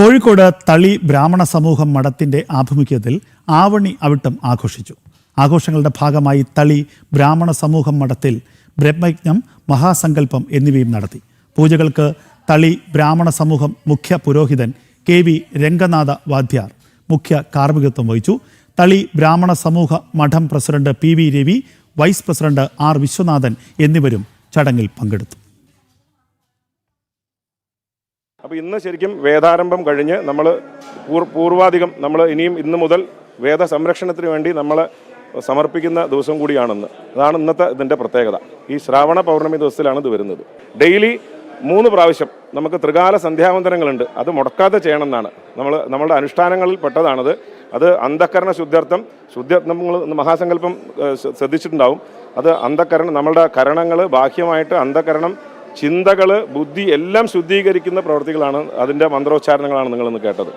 കോഴിക്കോട് തളി ബ്രാഹ്മണ സമൂഹം മഠത്തിന്റെ ആഭിമുഖ്യത്തിൽ ആവണി അവിട്ടം ആഘോഷിച്ചു. ആഘോഷങ്ങളുടെ ഭാഗമായി തളി ബ്രാഹ്മണ സമൂഹം മഠത്തിൽ ബ്രഹ്മയജ്ഞം, മഹാസങ്കല്പം എന്നിവയും നടത്തി. പൂജകൾക്ക് തളി ബ്രാഹ്മണ സമൂഹം മുഖ്യ പുരോഹിതൻ KV രംഗനാഥ വാദ്യാർ മുഖ്യ കാർമ്മികത്വം വഹിച്ചു. തളി ബ്രാഹ്മണ സമൂഹ മഠം president PV Ravi, vice president R Viswanathan എന്നിവരും ചടങ്ങിൽ പങ്കെടുത്തു. അപ്പോൾ ഇന്ന് ശരിക്കും വേദാരംഭം കഴിഞ്ഞ് നമ്മൾ പൂർവാധികം നമ്മൾ ഇനിയും ഇന്ന് മുതൽ വേദ സംരക്ഷണത്തിന് വേണ്ടി നമ്മൾ സമർപ്പിക്കുന്ന ദിവസം കൂടിയാണെന്ന്. അതാണ് ഇന്നത്തെ ഇതിൻ്റെ പ്രത്യേകത. ഈ ശ്രാവണ പൗർണമി ദിവസത്തിലാണ് ഇത് വരുന്നത്. ഡെയിലി 3 പ്രാവശ്യം നമുക്ക് ത്രികാല സന്ധ്യാവന്തരങ്ങളുണ്ട്. അത് മുടക്കാതെ ചെയ്യണമെന്നാണ് നമ്മളുടെ അനുഷ്ഠാനങ്ങളിൽ പെട്ടതാണത്. അത് അന്ധക്കരണ നമ്മൾ മഹാസങ്കല്പം ശ്രദ്ധിച്ചിട്ടുണ്ടാവും. അത് അന്ധക്കരണം, നമ്മളുടെ കരണങ്ങൾ ബാഹ്യമായിട്ട് അന്ധകരണം, ചിന്തകൾ, ബുദ്ധി എല്ലാം ശുദ്ധീകരിക്കുന്ന പ്രവൃത്തികളാണ്. അതിൻ്റെ മന്ത്രോച്ചാരണങ്ങളാണ് നിങ്ങളിന്ന് കേട്ടത്.